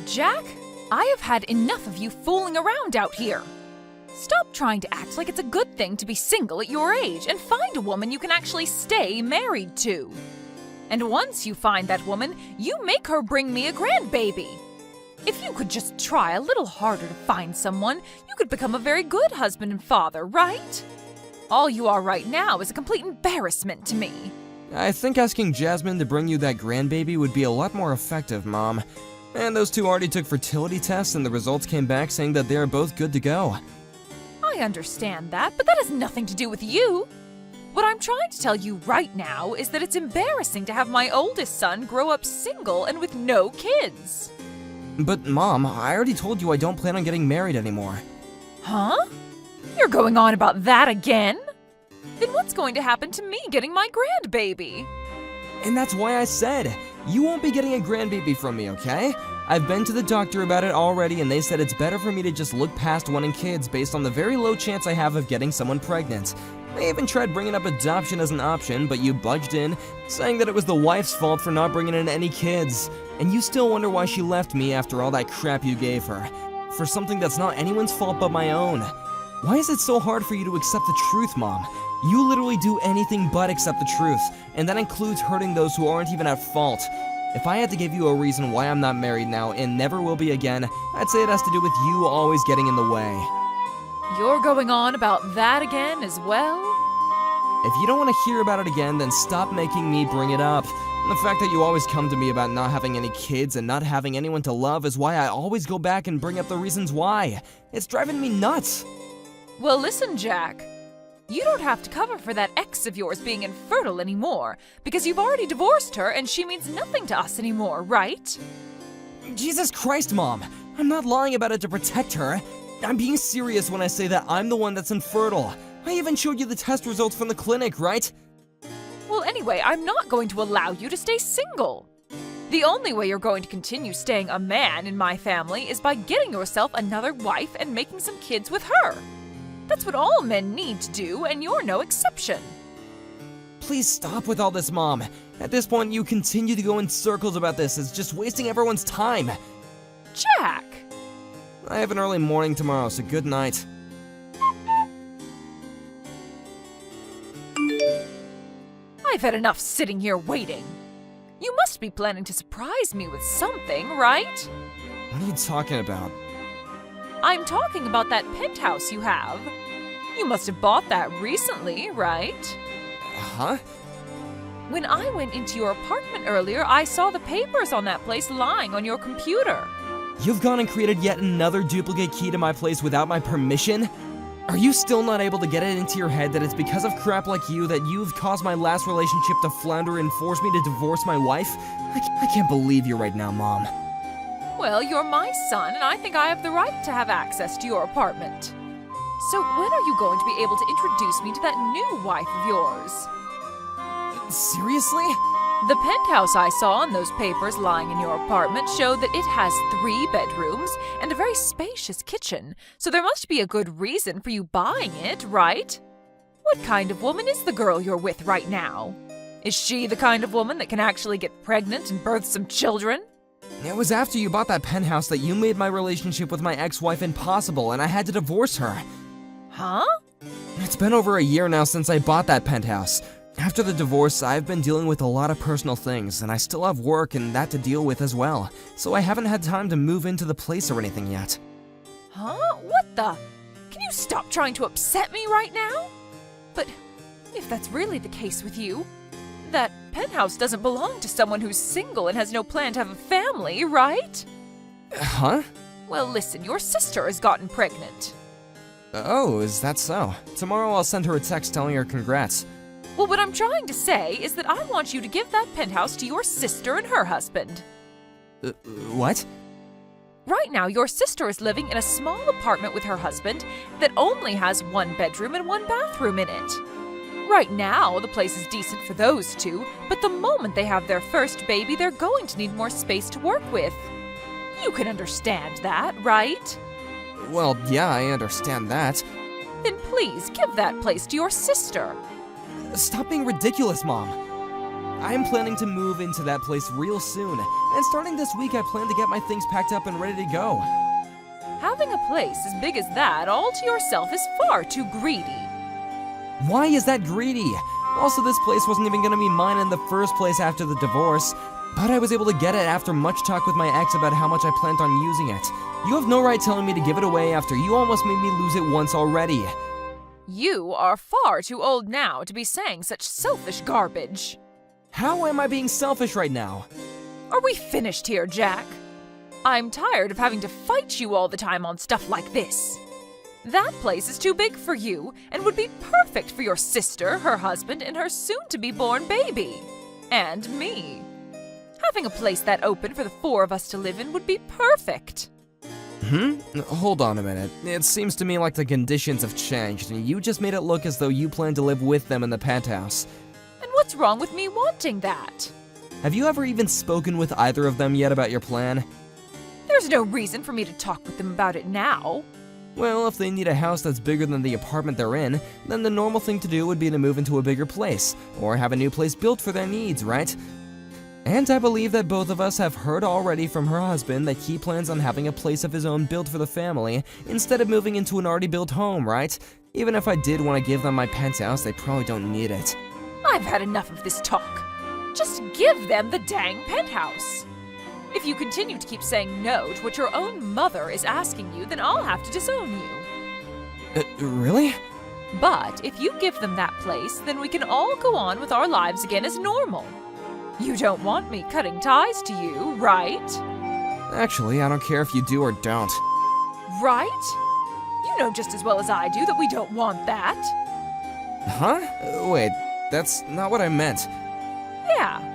Jack, I have had enough of you fooling around out here. Stop trying to act like it's a good thing to be single at your age and find a woman you can actually stay married to. And once you find that woman, you make her bring me a grandbaby. If you could just try a little harder to find someone, you could become a very good husband and father, right? All you are right now is a complete embarrassment to me. I think asking Jasmine to bring you that grandbaby would be a lot more effective, Mom. And those two already took fertility tests and the results came back saying that they are both good to go. I understand that, but that has nothing to do with you. What I'm trying to tell you right now is that it's embarrassing to have my oldest son grow up single and with no kids. But Mom, I already told you I don't plan on getting married anymore. Huh? You're going on about that again? Then what's going to happen to me getting my grandbaby? And that's why I said, you won't be getting a grandbaby from me, okay? I've been to the doctor about it already and they said it's better for me to just look past wanting kids based on the very low chance I have of getting someone pregnant. They even tried bringing up adoption as an option, but you budged in, saying that it was the wife's fault for not bringing in any kids. And you still wonder why she left me after all that crap you gave her. For something that's not anyone's fault but my own. Why is it so hard for you to accept the truth, Mom? You literally do anything but accept the truth, and that includes hurting those who aren't even at fault. If I had to give you a reason why I'm not married now and never will be again, I'd say it has to do with you always getting in the way. You're going on about that again as well? If you don't want to hear about it again, then stop making me bring it up. The fact that you always come to me about not having any kids and not having anyone to love is why I always go back and bring up the reasons why. It's driving me nuts. Well, listen, Jack. You don't have to cover for that ex of yours being infertile anymore, because you've already divorced her and she means nothing to us anymore, right? Jesus Christ, Mom. I'm not lying about it to protect her. I'm being serious when I say that I'm the one that's infertile. I even showed you the test results from the clinic, right? Well, anyway, I'm not going to allow you to stay single. The only way you're going to continue staying a man in my family is by getting yourself another wife and making some kids with her. That's what all men need to do, and you're no exception. Please stop with all this, Mom. At this point, you continue to go in circles about this. It's just wasting everyone's time. Jack! I have an early morning tomorrow, so good night. I've had enough sitting here waiting. You must be planning to surprise me with something, right? What are you talking about? I'm talking about that penthouse you have. You must have bought that recently, right? Huh? When I went into your apartment earlier, I saw the papers on that place lying on your computer. You've gone and created yet another duplicate key to my place without my permission? Are you still not able to get it into your head that it's because of crap like you that you've caused my last relationship to flounder and forced me to divorce my wife? I can't believe you right now, Mom. Well, you're my son, and I think I have the right to have access to your apartment. So when are you going to be able to introduce me to that new wife of yours? Seriously? The penthouse I saw in those papers lying in your apartment showed that it has 3 bedrooms and a very spacious kitchen, so there must be a good reason for you buying it, right? What kind of woman is the girl you're with right now? Is she the kind of woman that can actually get pregnant and birth some children? It was after you bought that penthouse that you made my relationship with my ex-wife impossible and I had to divorce her. Huh? It's been over a year now since I bought that penthouse. After the divorce, I've been dealing with a lot of personal things, and I still have work and that to deal with as well, so I haven't had time to move into the place or anything yet. Huh? What the? Can you stop trying to upset me right now? But if that's really the case with you, that penthouse doesn't belong to someone who's single and has no plan to have a family, right? Huh? Well, listen, your sister has gotten pregnant. Oh, is that so? Tomorrow I'll send her a text telling her congrats. Well, what I'm trying to say is that I want you to give that penthouse to your sister and her husband. What? Right now, your sister is living in a small apartment with her husband that only has 1 bedroom and 1 bathroom in it. Right now, the place is decent for those two, but the moment they have their first baby, they're going to need more space to work with. You can understand that, right? Well, yeah, I understand that. Then please give that place to your sister. Stop being ridiculous, Mom. I'm planning to move into that place real soon, and starting this week I plan to get my things packed up and ready to go. Having a place as big as that all to yourself is far too greedy. Why is that greedy? Also, this place wasn't even gonna be mine in the first place after the divorce, but I was able to get it after much talk with my ex about how much I planned on using it. You have no right telling me to give it away after you almost made me lose it once already. You are far too old now to be saying such selfish garbage. How am I being selfish right now? Are we finished here, Jack? I'm tired of having to fight you all the time on stuff like this. That place is too big for you and would be perfect for your sister, her husband, and her soon-to-be-born baby. And me. Having a place that open for the four of us to live in would be perfect. Hold on a minute. It seems to me like the conditions have changed, and you just made it look as though you plan to live with them in the penthouse. And what's wrong with me wanting that? Have you ever even spoken with either of them yet about your plan? There's no reason for me to talk with them about it now. Well, if they need a house that's bigger than the apartment they're in, then the normal thing to do would be to move into a bigger place, or have a new place built for their needs, right? And I believe that both of us have heard already from her husband that he plans on having a place of his own built for the family, instead of moving into an already built home, right? Even if I did want to give them my penthouse, they probably don't need it. I've had enough of this talk. Just give them the dang penthouse. If you continue to keep saying no to what your own mother is asking you, then I'll have to disown you. Really? But if you give them that place, then we can all go on with our lives again as normal. You don't want me cutting ties to you, right? Actually, I don't care if you do or don't. Right? You know just as well as I do that we don't want that. Huh? Wait, that's not what I meant. Yeah.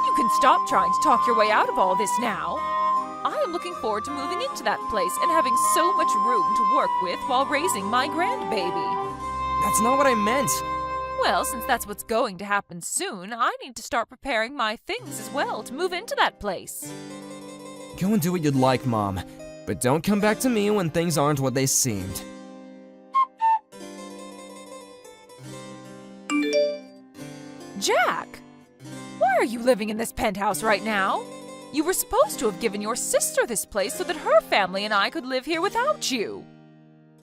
You can stop trying to talk your way out of all this now. I am looking forward to moving into that place and having so much room to work with while raising my grandbaby. That's not what I meant. Well, since that's what's going to happen soon, I need to start preparing my things as well to move into that place. Go and do what you'd like, Mom. But don't come back to me when things aren't what they seemed. Jack! Why are you living in this penthouse right now? You were supposed to have given your sister this place so that her family and I could live here without you.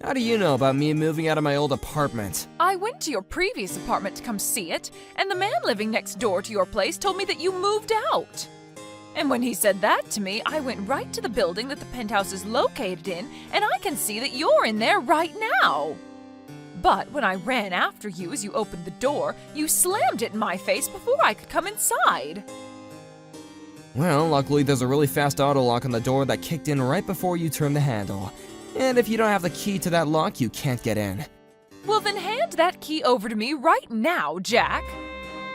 How do you know about me moving out of my old apartment? I went to your previous apartment to come see it, and the man living next door to your place told me that you moved out. And when he said that to me, I went right to the building that the penthouse is located in, and I can see that you're in there right now. But when I ran after you as you opened the door, you slammed it in my face before I could come inside. Well, luckily there's a really fast auto lock on the door that kicked in right before you turned the handle. And if you don't have the key to that lock, you can't get in. Well, then hand that key over to me right now, Jack.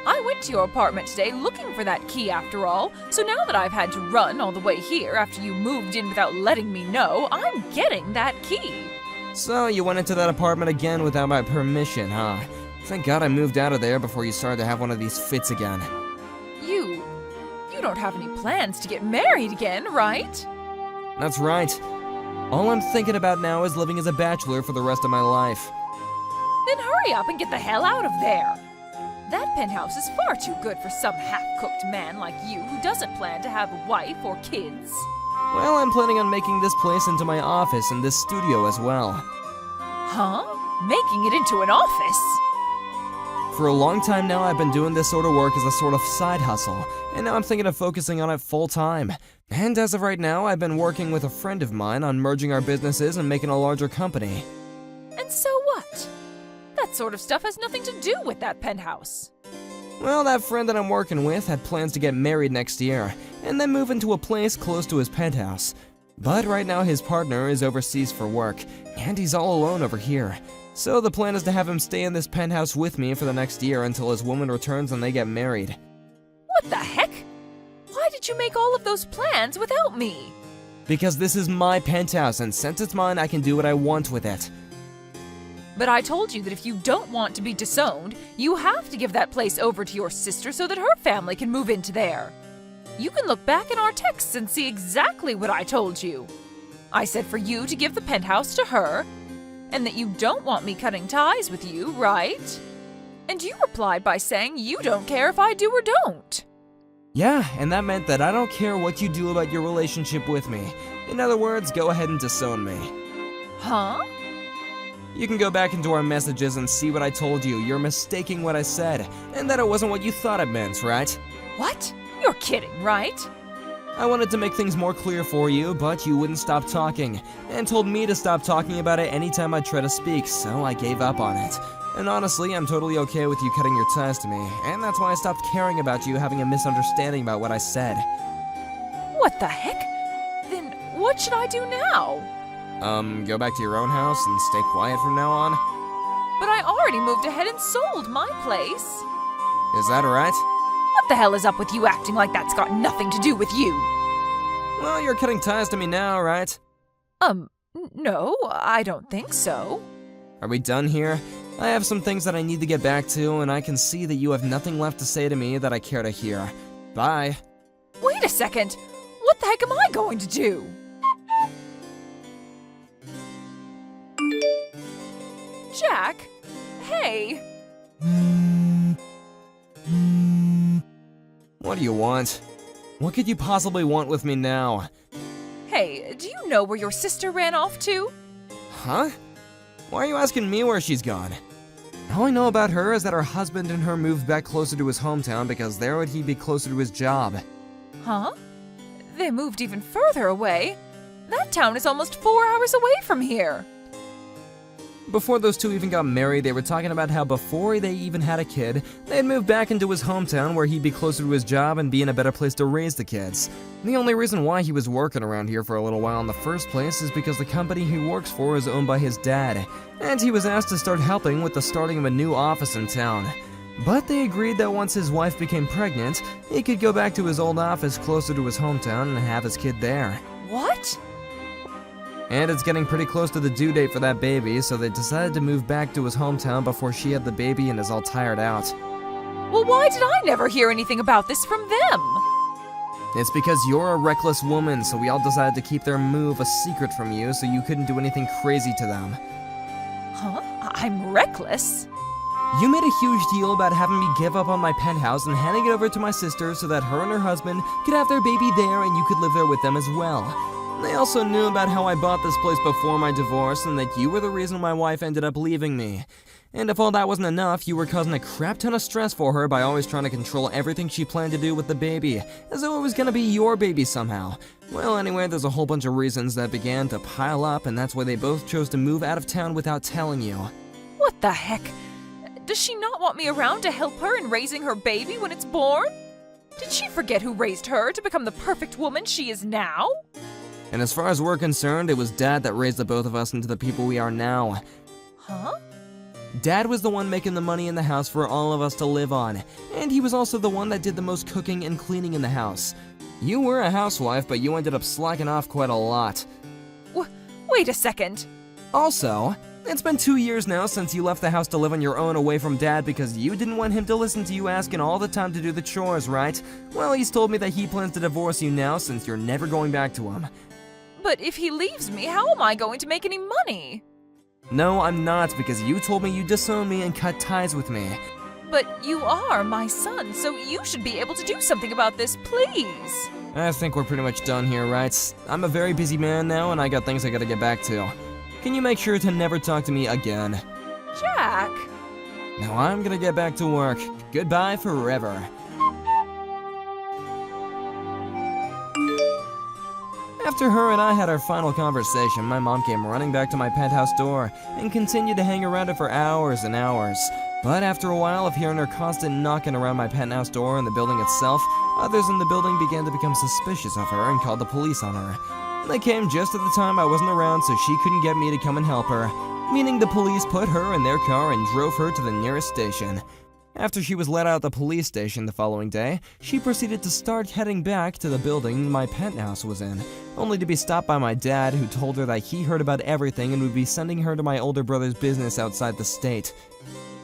I went to your apartment today looking for that key after all, so now that I've had to run all the way here after you moved in without letting me know, I'm getting that key. So you went into that apartment again without my permission, huh? Thank God I moved out of there before you started to have one of these fits again. You don't have any plans to get married again, right? That's right. All I'm thinking about now is living as a bachelor for the rest of my life. Then hurry up and get the hell out of there. That penthouse is far too good for some half-cooked man like you who doesn't plan to have a wife or kids. Well, I'm planning on making this place into my office and this studio as well. Huh? Making it into an office? For a long time now, I've been doing this sort of work as a sort of side hustle, and now I'm thinking of focusing on it full time. And as of right now, I've been working with a friend of mine on merging our businesses and making a larger company. And so what? That sort of stuff has nothing to do with that penthouse. Well, that friend that I'm working with had plans to get married next year, and then move into a place close to his penthouse. But right now his partner is overseas for work, and he's all alone over here. So the plan is to have him stay in this penthouse with me for the next year until his woman returns and they get married. What the heck? Why did you make all of those plans without me? Because this is my penthouse, and since it's mine, I can do what I want with it. But I told you that if you don't want to be disowned, you have to give that place over to your sister so that her family can move into there. You can look back in our texts and see exactly what I told you. I said for you to give the penthouse to her, and that you don't want me cutting ties with you, right? And you replied by saying you don't care if I do or don't. Yeah, and that meant that I don't care what you do about your relationship with me. In other words, go ahead and disown me. Huh? You can go back into our messages and see what I told you. You're mistaking what I said, and that it wasn't what you thought it meant, right? What? You're kidding, right? I wanted to make things more clear for you, but you wouldn't stop talking, and told me to stop talking about it anytime I try to speak, so I gave up on it. And honestly, I'm totally okay with you cutting your ties to me, and that's why I stopped caring about you having a misunderstanding about what I said. What the heck? Then what should I do now? Go back to your own house and stay quiet from now on? But I already moved ahead and sold my place. Is that right? What the hell is up with you acting like that's got nothing to do with you? Well, you're cutting ties to me now, right? No, I don't think so. Are we done here? I have some things that I need to get back to, and I can see that you have nothing left to say to me that I care to hear. Bye. Wait a second. What the heck am I going to do? Jack? Hey. What do you want? What could you possibly want with me now? Hey, do you know where your sister ran off to? Huh? Why are you asking me where she's gone? All I know about her is that her husband and her moved back closer to his hometown because there would he be closer to his job. Huh? They moved even further away. That town is almost 4 hours away from here. Before those two even got married, they were talking about how before they even had a kid, they'd move back into his hometown where he'd be closer to his job and be in a better place to raise the kids. The only reason why he was working around here for a little while in the first place is because the company he works for is owned by his dad, and he was asked to start helping with the starting of a new office in town. But they agreed that once his wife became pregnant, he could go back to his old office closer to his hometown and have his kid there. What? And it's getting pretty close to the due date for that baby, so they decided to move back to his hometown before she had the baby and is all tired out. Well, why did I never hear anything about this from them? It's because you're a reckless woman, so we all decided to keep their move a secret from you so you couldn't do anything crazy to them. Huh? I'm reckless? You made a huge deal about having me give up on my penthouse and handing it over to my sister so that her and her husband could have their baby there and you could live there with them as well. They also knew about how I bought this place before my divorce and that you were the reason my wife ended up leaving me. And if all that wasn't enough, you were causing a crap ton of stress for her by always trying to control everything she planned to do with the baby, as though it was gonna be your baby somehow. Well, anyway, there's a whole bunch of reasons that began to pile up, and that's why they both chose to move out of town without telling you. What the heck? Does she not want me around to help her in raising her baby when it's born? Did she forget who raised her to become the perfect woman she is now? And as far as we're concerned, it was Dad that raised the both of us into the people we are now. Huh? Dad was the one making the money in the house for all of us to live on, and he was also the one that did the most cooking and cleaning in the house. You were a housewife, but you ended up slacking off quite a lot. Wait a second. Also, it's been 2 years now since you left the house to live on your own away from Dad because you didn't want him to listen to you asking all the time to do the chores, right? Well, he's told me that he plans to divorce you now since you're never going back to him. But if he leaves me, how am I going to make any money? No, I'm not, because you told me you'd disown me and cut ties with me. But you are my son, so you should be able to do something about this, please. I think we're pretty much done here, right? I'm a very busy man now, and I got things I gotta get back to. Can you make sure to never talk to me again? Jack! Now I'm gonna get back to work. Goodbye forever. After her and I had our final conversation, my mom came running back to my penthouse door and continued to hang around it for hours and hours. But after a while of hearing her constant knocking around my penthouse door and the building itself, others in the building began to become suspicious of her and called the police on her. They came just at the time I wasn't around, so she couldn't get me to come and help her, meaning the police put her in their car and drove her to the nearest station. After she was let out of the police station the following day, she proceeded to start heading back to the building my penthouse was in, only to be stopped by my dad, who told her that he heard about everything and would be sending her to my older brother's business outside the state.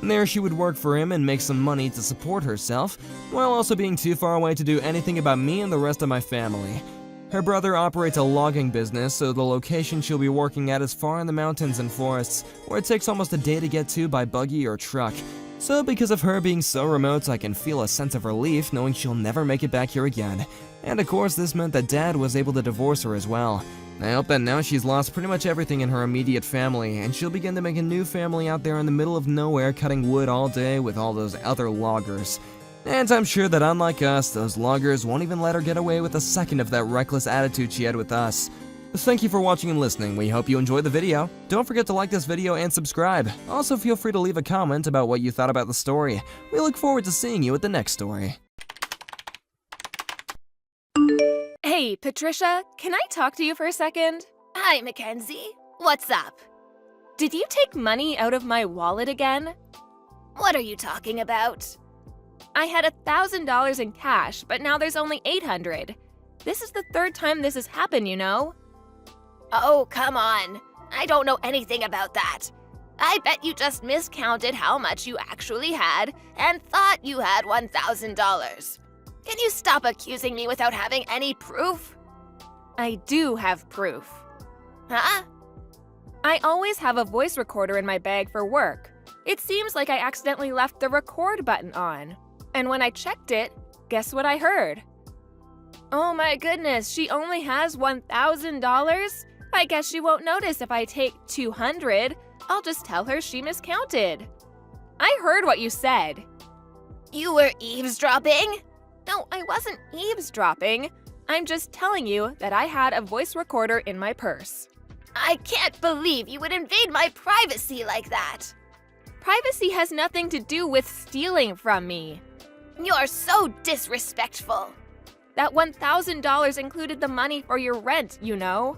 There she would work for him and make some money to support herself, while also being too far away to do anything about me and the rest of my family. Her brother operates a logging business, so the location she'll be working at is far in the mountains and forests, where it takes almost a day to get to by buggy or truck. So because of her being so remote, I can feel a sense of relief knowing she'll never make it back here again. And of course, this meant that Dad was able to divorce her as well. I hope that now she's lost pretty much everything in her immediate family, and she'll begin to make a new family out there in the middle of nowhere cutting wood all day with all those other loggers. And I'm sure that unlike us, those loggers won't even let her get away with a second of that reckless attitude she had with us. Thank you for watching and listening. We hope you enjoyed the video. Don't forget to like this video and subscribe. Also, feel free to leave a comment about what you thought about the story. We look forward to seeing you at the next story. Hey, Patricia, can I talk to you for a second? Hi, Mackenzie. What's up? Did you take money out of my wallet again? What are you talking about? I had $1,000 in cash, but now there's only $800. This is the third time this has happened, you know? Oh, come on. I don't know anything about that. I bet you just miscounted how much you actually had and thought you had $1,000. Can you stop accusing me without having any proof? I do have proof. Huh? I always have a voice recorder in my bag for work. It seems like I accidentally left the record button on. And when I checked it, guess what I heard? Oh my goodness, she only has $1,000? I guess she won't notice if I take $200. I'll just tell her she miscounted. I heard what you said. You were eavesdropping? No, I wasn't eavesdropping. I'm just telling you that I had a voice recorder in my purse. I can't believe you would invade my privacy like that. Privacy has nothing to do with stealing from me. You're so disrespectful. That $1,000 included the money for your rent, you know.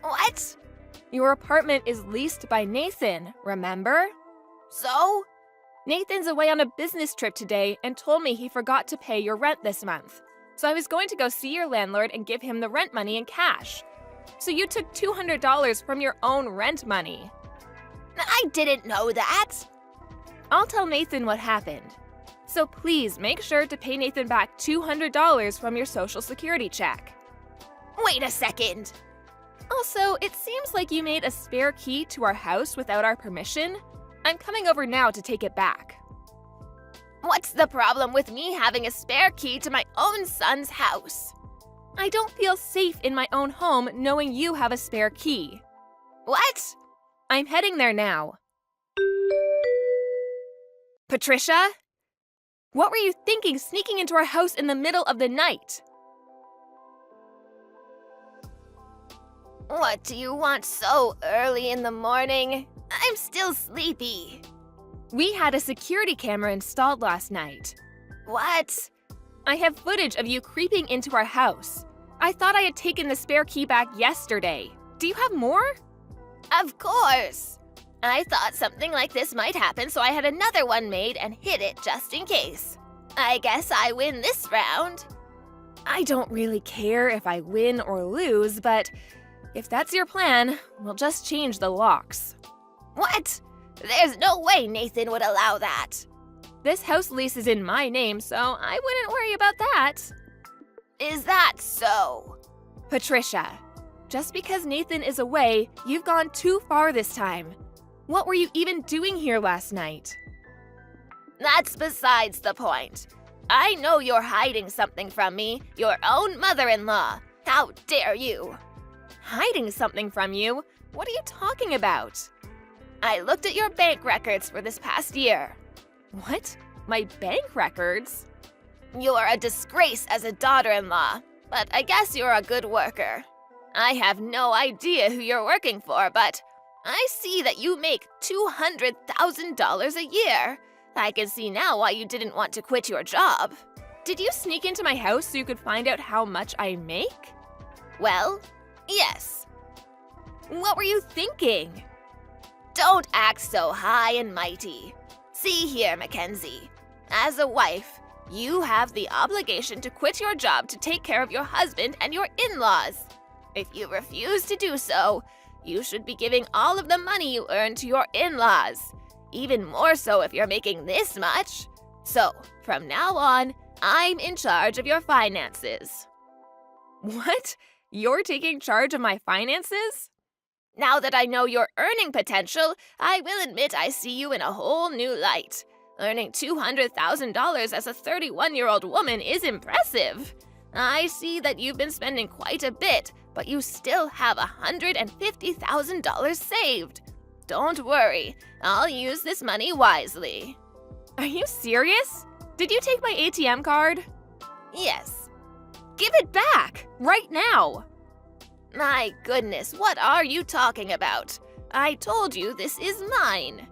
What? Your apartment is leased by Nathan, remember? So? Nathan's away on a business trip today and told me he forgot to pay your rent this month. So I was going to go see your landlord and give him the rent money in cash. So you took $200 from your own rent money. I didn't know that. I'll tell Nathan what happened. So please make sure to pay Nathan back $200 from your Social Security check. Wait a second. Also, it seems like you made a spare key to our house without our permission. I'm coming over now to take it back. What's the problem with me having a spare key to my own son's house? I don't feel safe in my own home knowing you have a spare key. What? I'm heading there now. Patricia? What were you thinking sneaking into our house in the middle of the night? What do you want so early in the morning? I'm still sleepy. We had a security camera installed last night. What? I have footage of you creeping into our house. I thought I had taken the spare key back yesterday. Do you have more? Of course. I thought something like this might happen, so I had another one made and hid it just in case. I guess I win this round. I don't really care if I win or lose, but if that's your plan, we'll just change the locks. What? There's no way Nathan would allow that. This house lease is in my name, so I wouldn't worry about that. Is that so? Patricia, just because Nathan is away, you've gone too far this time. What were you even doing here last night? That's besides the point. I know you're hiding something from me, your own mother-in-law. How dare you? Hiding something from you? What are you talking about? I looked at your bank records for this past year. What? My bank records? You're a disgrace as a daughter-in-law, but I guess you're a good worker. I have no idea who you're working for, but I see that you make $200,000 a year. I can see now why you didn't want to quit your job. Did you sneak into my house so you could find out how much I make? Well, yes. What were you thinking? Don't act so high and mighty. See here, Mackenzie. As a wife, you have the obligation to quit your job to take care of your husband and your in-laws. If you refuse to do so, you should be giving all of the money you earn to your in-laws. Even more so if you're making this much. So, from now on, I'm in charge of your finances. What? You're taking charge of my finances? Now that I know your earning potential, I will admit I see you in a whole new light. Earning $200,000 as a 31-year-old woman is impressive. I see that you've been spending quite a bit, but you still have $150,000 saved. Don't worry, I'll use this money wisely. Are you serious? Did you take my ATM card? Yes. Give it back, right now! My goodness, what are you talking about? I told you this is mine.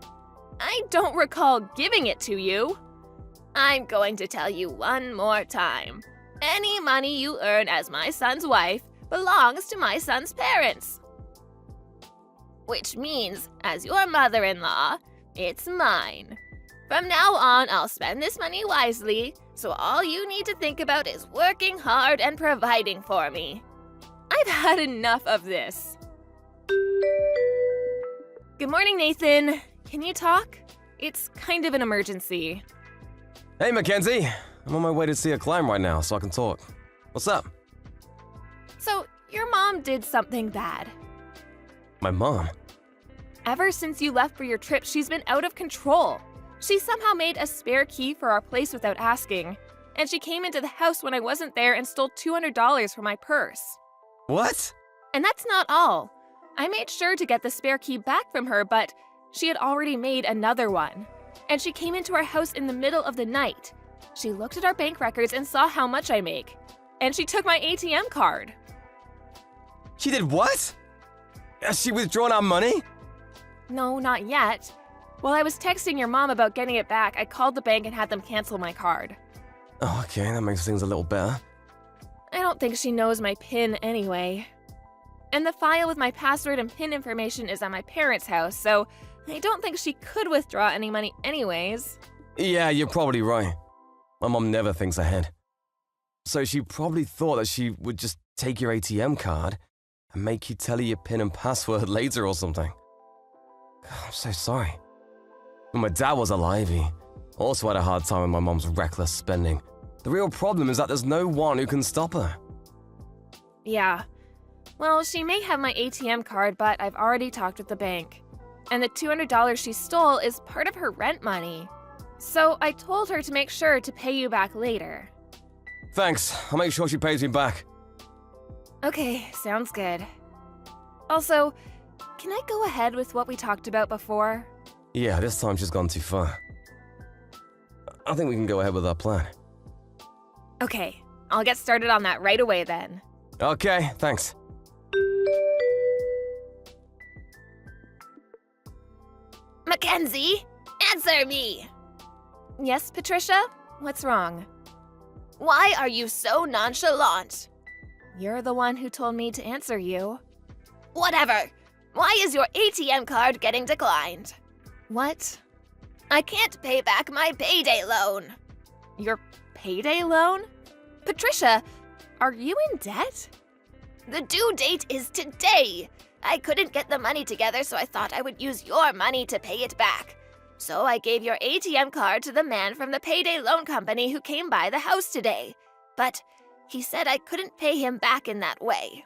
I don't recall giving it to you. I'm going to tell you one more time. Any money you earn as my son's wife belongs to my son's parents. Which means, as your mother-in-law, it's mine. From now on, I'll spend this money wisely, so all you need to think about is working hard and providing for me. I've had enough of this. Good morning, Nathan. Can you talk? It's kind of an emergency. Hey, Mackenzie. I'm on my way to see a client right now, so I can talk. What's up? So, your mom did something bad. My mom? Ever since you left for your trip, she's been out of control. She somehow made a spare key for our place without asking, and she came into the house when I wasn't there and stole $200 from my purse. What? And that's not all. I made sure to get the spare key back from her, but she had already made another one. And she came into our house in the middle of the night. She looked at our bank records and saw how much I make. And she took my ATM card. She did what? Has she withdrawn our money? No, not yet. While I was texting your mom about getting it back, I called the bank and had them cancel my card. Oh, okay, that makes things a little better. I don't think she knows my PIN anyway. And the file with my password and PIN information is at my parents' house, so I don't think she could withdraw any money anyways. Yeah, you're probably right. My mom never thinks ahead. So she probably thought that she would just take your ATM card and make you tell her your PIN and password later or something. I'm so sorry. When my dad was alive, he also had a hard time with my mom's reckless spending. The real problem is that there's no one who can stop her. Yeah. Well, she may have my ATM card, but I've already talked with the bank. And the $200 she stole is part of her rent money. So I told her to make sure to pay you back later. Thanks. I'll make sure she pays me back. Okay, sounds good. Also, can I go ahead with what we talked about before? Yeah, this time she's gone too far. I think we can go ahead with our plan. Okay, I'll get started on that right away then. Okay, thanks. Mackenzie, answer me! Yes, Patricia? What's wrong? Why are you so nonchalant? You're the one who told me to answer you. Whatever. Why is your ATM card getting declined? What? I can't pay back my payday loan. Your payday loan? Patricia, are you in debt? The due date is today. I couldn't get the money together, so I thought I would use your money to pay it back. So I gave your ATM card to the man from the payday loan company who came by the house today. But he said I couldn't pay him back in that way.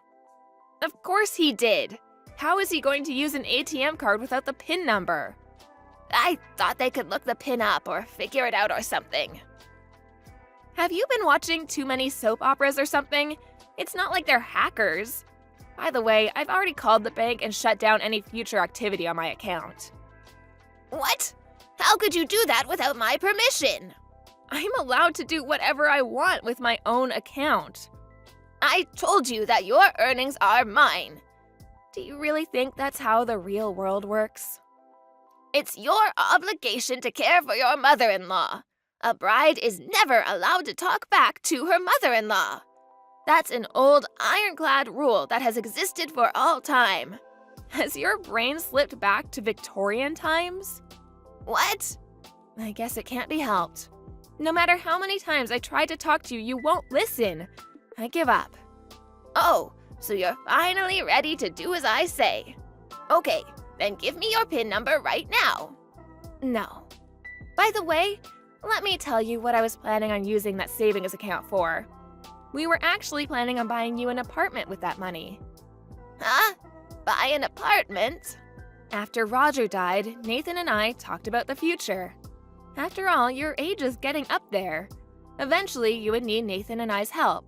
Of course he did. How is he going to use an ATM card without the PIN number? I thought they could look the PIN up or figure it out or something. Have you been watching too many soap operas or something? It's not like they're hackers. By the way, I've already called the bank and shut down any future activity on my account. What? How could you do that without my permission? I'm allowed to do whatever I want with my own account. I told you that your earnings are mine. Do you really think that's how the real world works? It's your obligation to care for your mother-in-law. A bride is never allowed to talk back to her mother-in-law. That's an old ironclad rule that has existed for all time. Has your brain slipped back to Victorian times? What? I guess it can't be helped. No matter how many times I try to talk to you, you won't listen. I give up. Oh, so you're finally ready to do as I say. Okay, then give me your PIN number right now. No. By the way, let me tell you what I was planning on using that savings account for. We were actually planning on buying you an apartment with that money. Huh? Buy an apartment? After Roger died, Nathan and I talked about the future. After all, your age is getting up there. Eventually, you would need Nathan and I's help.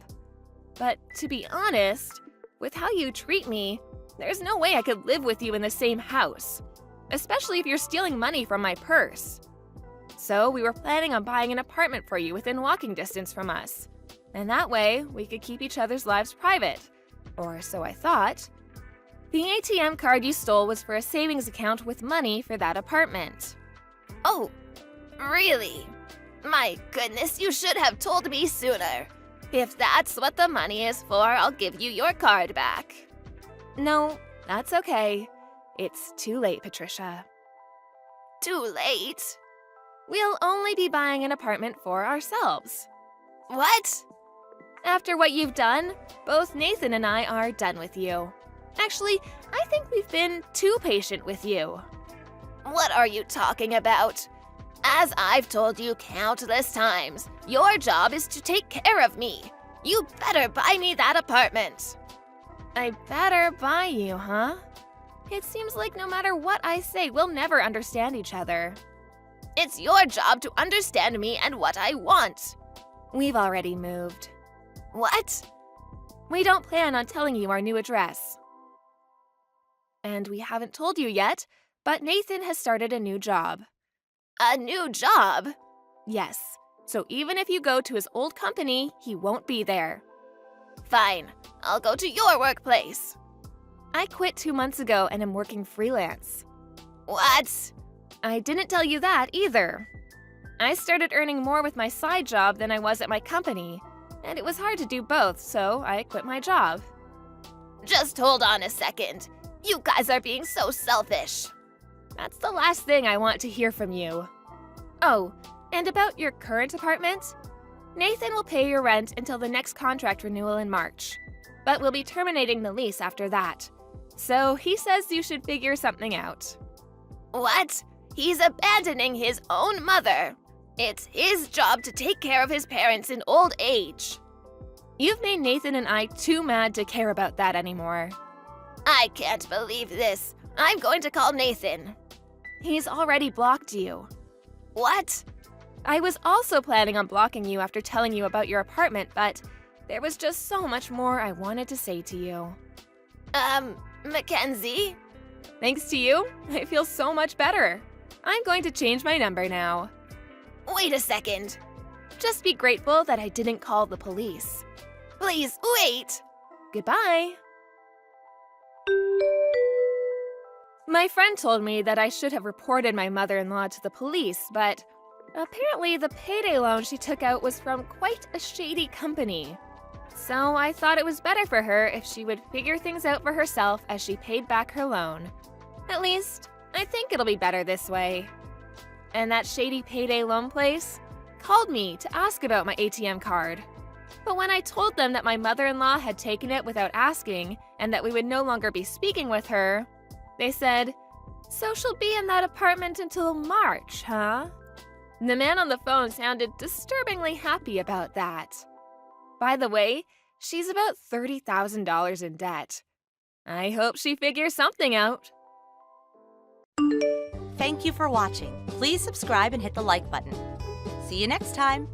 But to be honest, with how you treat me, there's no way I could live with you in the same house, especially if you're stealing money from my purse. So we were planning on buying an apartment for you within walking distance from us. And that way, we could keep each other's lives private. Or so I thought. The ATM card you stole was for a savings account with money for that apartment. Oh, really? My goodness, you should have told me sooner. If that's what the money is for, I'll give you your card back. No, that's okay. It's too late, Patricia. Too late? We'll only be buying an apartment for ourselves. What? After what you've done, both Nathan and I are done with you. Actually, I think we've been too patient with you. What are you talking about? As I've told you countless times, your job is to take care of me. You better buy me that apartment. I better buy you, huh? It seems like no matter what I say, we'll never understand each other. It's your job to understand me and what I want. We've already moved. What? We don't plan on telling you our new address. And we haven't told you yet, but Nathan has started a new job. A new job? Yes, so even if you go to his old company, he won't be there. Fine, I'll go to your workplace. I quit 2 months ago and am working freelance. What? I didn't tell you that either. I started earning more with my side job than I was at my company, and it was hard to do both, so I quit my job. Just hold on a second. You guys are being so selfish. That's the last thing I want to hear from you. Oh, and about your current apartment? Nathan will pay your rent until the next contract renewal in March, but we'll be terminating the lease after that. So he says you should figure something out. What? He's abandoning his own mother. It's his job to take care of his parents in old age. You've made Nathan and I too mad to care about that anymore. I can't believe this. I'm going to call Nathan. He's already blocked you. What? I was also planning on blocking you after telling you about your apartment, but there was just so much more I wanted to say to you. Mackenzie? Thanks to you, I feel so much better. I'm going to change my number now. Wait a second. Just be grateful that I didn't call the police. Please, wait. Goodbye. My friend told me that I should have reported my mother-in-law to the police, but apparently the payday loan she took out was from quite a shady company. So I thought it was better for her if she would figure things out for herself as she paid back her loan. At least, I think it'll be better this way. And that shady payday loan place called me to ask about my ATM card. But when I told them that my mother-in-law had taken it without asking and that we would no longer be speaking with her, they said, "So she'll be in that apartment until March, huh?" The man on the phone sounded disturbingly happy about that. By the way, she's about $30,000 in debt. I hope she figures something out. Thank you for watching. Please subscribe and hit the like button. See you next time.